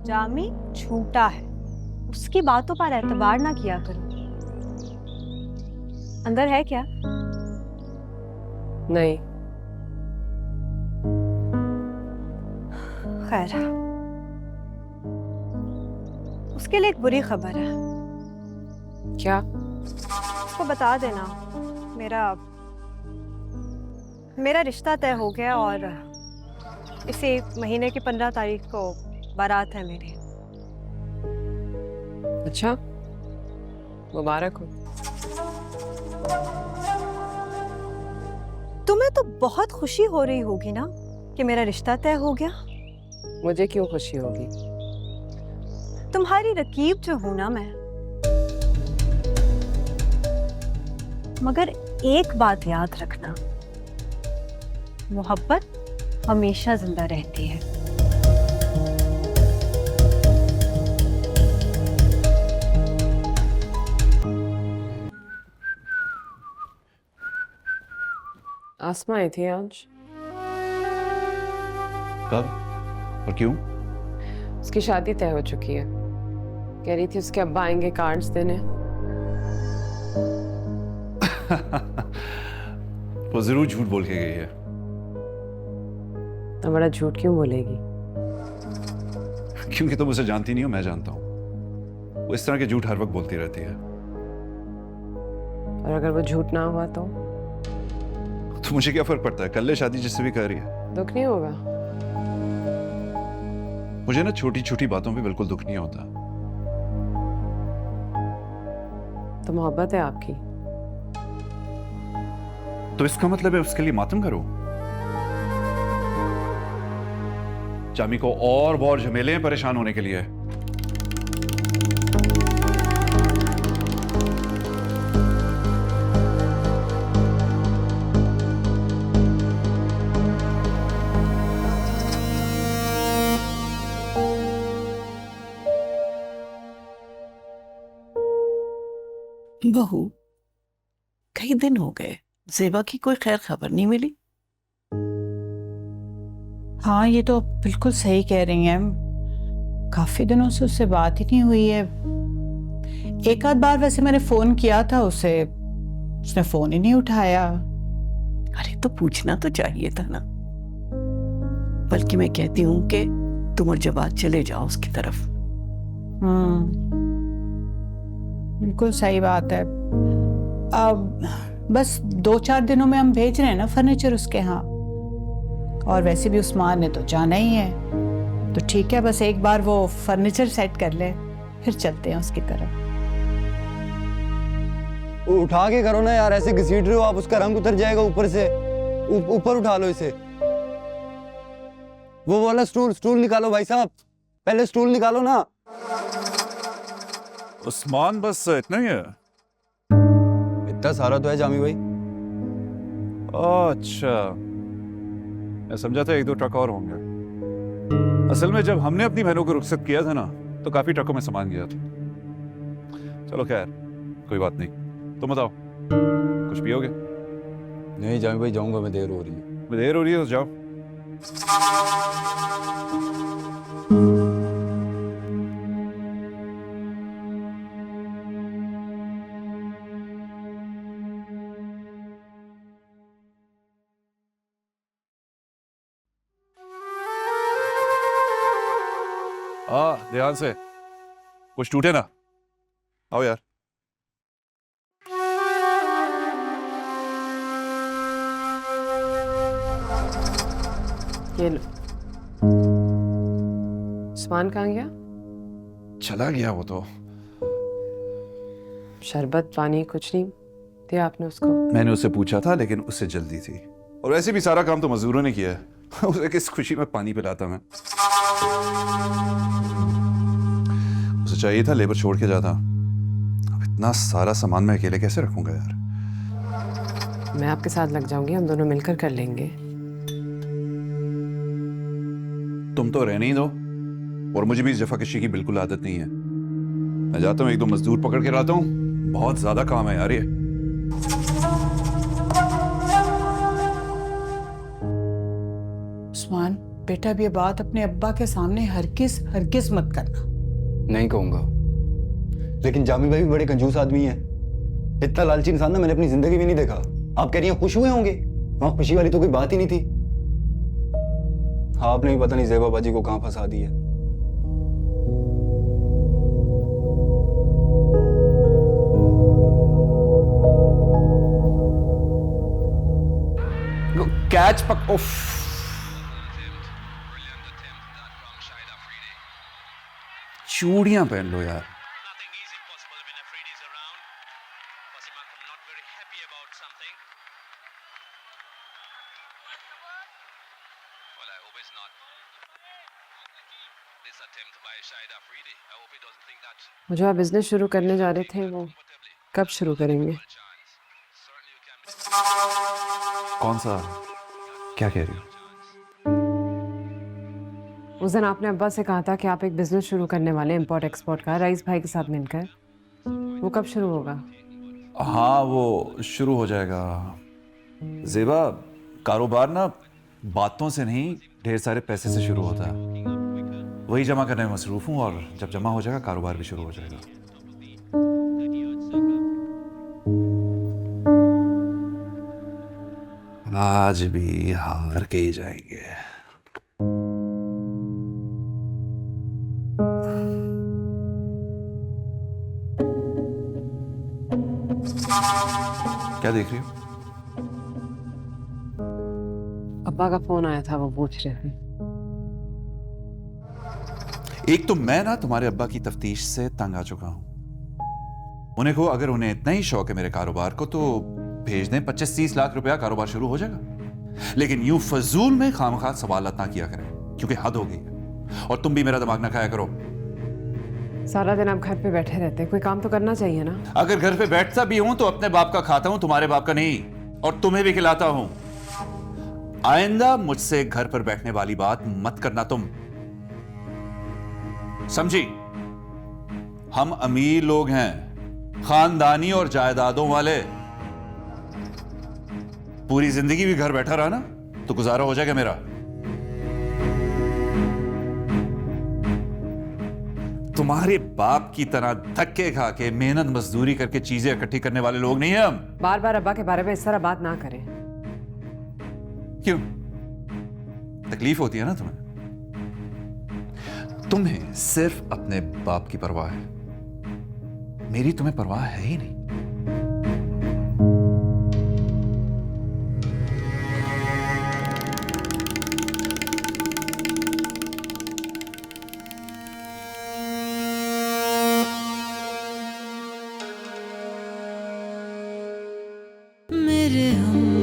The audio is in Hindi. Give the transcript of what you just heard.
जामी झूठा है, उसकी बातों पर एतबार ना किया करो। अंदर है क्या? नहीं। खैर, उसके लिए एक बुरी खबर है। क्या? उसको बता देना मेरा रिश्ता तय हो गया और इसी महीने की 15 तारीख को बारात है मेरी। अच्छा, मुबारक हो। तुम्हें तो बहुत खुशी हो रही होगी ना कि मेरा रिश्ता तय हो गया। मुझे क्यों खुशी होगी? तुम्हारी रकीब जो हूं ना मैं। मगर एक बात याद रखना, मोहब्बत हमेशा जिंदा रहती है। आसमा आई थी आज। कब और क्यों? उसकी शादी तय हो चुकी है। कह रही थी उसके अब्बा आएंगे कार्ड्स देने। वो जरूर झूठ बोल के गई है। तो बड़ा झूठ क्यों बोलेगी? क्योंकि तुम उसे जानती नहीं हो, मैं जानता हूं। वो इस तरह के झूठ हर वक्त बोलती रहती है। और अगर वो झूठ ना हुआ तो मुझे क्या फर्क पड़ता है? कर ले शादी जिससे भी कर रही है। दुख नहीं होगा? मुझे ना छोटी छोटी बातों पे बिल्कुल दुख नहीं होता। तो मोहब्बत है आपकी। तो इसका मतलब है उसके लिए मातम करो। जामी को और झमेले हैं परेशान होने के लिए। बहू, कई दिन हो गए, ज़ेबा की कोई खैर खबर नहीं मिली। हाँ, ये तो बिल्कुल सही कह रही हैं। काफी दिनों से उससे बात ही नहीं हुई है। एक आध बार वैसे मैंने फोन किया था उसे, उसने फोन ही नहीं उठाया। अरे तो पूछना तो चाहिए था ना। बल्कि मैं कहती हूँ कि तुम और जवाद चले जाओ उसकी तरफ। बिल्कुल सही बात है। अब बस 2-4 दिनों में हम भेज रहे हैं ना फर्नीचर उसके यहाँ, और वैसे भी उस्मान ने तो जाना ही है। तो ठीक है, बस एक बार वो फर्नीचर सेट कर ले, फिर चलते हैं उसकी तरफ। उठा के करो ना यार, ऐसे घसीट रहे हो आप, उसका रंग उतर जाएगा ऊपर से। ऊपर उठा लो इसे। वो वाला स्टूल निकालो भाई साहब, पहले स्टूल निकालो ना। उस्मान बस इतना ही है? इतना सारा तो है जामी भाई। अच्छा, मैं समझा था 1-2 ट्रक और होंगे। असल में जब हमने अपनी बहनों को रुखसत किया था ना, तो काफी ट्रकों में सामान गया था। चलो खैर, कोई बात नहीं। तुम बताओ, कुछ पियोगे? नहीं जामी भाई, जाऊंगा मैं, देर हो रही है। देर हो रही है तो जाओ। ध्यान से, कुछ टूटे ना। आओ यार। ये लो। उस्मान कहाँ गया? चला गया वो तो। शरबत पानी कुछ नहीं दिया आपने उसको? मैंने उससे पूछा था, लेकिन उससे जल्दी थी। और वैसे भी सारा काम तो मजदूरों ने किया है। उसे किस खुशी में पानी पिलाता मैं। उसे चाहिए था लेबर छोड़ के जाता। अब इतना सारा सामान मैं अकेले कैसे रखूंगा यार। मैं आपके साथ लग जाऊंगी, हम दोनों मिलकर कर लेंगे। तुम तो रहने ही दो। और मुझे भी इस जफाकशी की बिल्कुल आदत नहीं है। मैं जाता हूँ, 1-2 मजदूर पकड़ के लाता हूँ। बहुत ज्यादा काम है यार ये। उस्मान, बेटा अब ये बात अपने अब्बा के सामने हरगिज हरगिज मत करना। नहीं कहूंगा, लेकिन जामी भाई भी बड़े कंजूस आदमी है। इतना लालची इंसान ना मैंने अपनी जिंदगी में नहीं देखा। आप कह रही हैं खुश हुए होंगे, वहां खुशी वाली तो कोई बात ही नहीं थी। हाँ, आपने भी पता नहीं ज़ेबा बाजी को कहां फंसा दिया। कैच पक उफ। चूड़ियां पहन लो यार। Nothing is impossible when Afridi is around. Fatima Akram not very happy about something. Well, I hope it's not. This attempt by Shahid Afridi. I hope he doesn't think that वो जो आप बिजनेस शुरू करने जा रहे थे वो कब शुरू करेंगे? certainly you can. कौन सा? क्या कह रही हो? उस दिन आपने अब्बा से कहा था कि आप एक बिजनेस शुरू करने वाले इंपोर्ट एक्सपोर्ट का, रईस भाई के साथ मिलकर। वो कब शुरू होगा? हाँ, वो शुरू हो जाएगा। ज़ेबा, कारोबार ना बातों से नहीं, ढेर सारे पैसे से शुरू होता है। वही जमा करने में मसरूफ हूँ, और जब जमा हो जाएगा कारोबार भी शुरू हो जाएगा। आज भी हार के ही जाएंगे। क्या देख रही हो? अब्बा का फोन आया था, वो पूछ रहे थे। एक तो मैं ना तुम्हारे अब्बा की तफ्तीश से तंग आ चुका हूं। उन्हें को अगर उन्हें इतना ही शौक है मेरे कारोबार को तो भेज दें, 25-30 लाख रुपया कारोबार शुरू हो जाएगा। लेकिन यूं फजूल में खामखा सवालत ना किया करें, क्योंकि हद हो गई है। और तुम भी मेरा दिमाग ना खाया करो। सारा दिन आप घर पे बैठे रहते हैं, कोई काम तो करना चाहिए ना। अगर घर पे बैठता भी हूं तो अपने बाप का खाता हूं, तुम्हारे बाप का नहीं। और तुम्हें भी खिलाता हूं। आइंदा मुझसे घर पर बैठने वाली बात मत करना तुम, समझी? हम अमीर लोग हैं, खानदानी और जायदादों वाले। पूरी जिंदगी भी घर बैठा रहा ना तो गुजारा हो जाएगा मेरा। तुम्हारे बाप की तरह धक्के खा के मेहनत मजदूरी करके चीजें इकट्ठी करने वाले लोग नहीं हैं हम। बार बार अब्बा के बारे में इस तरह बात ना करें। क्यों? तकलीफ होती है ना तुम्हें? तुम्हें सिर्फ अपने बाप की परवाह है, मेरी तुम्हें परवाह है ही नहीं। मेरे हम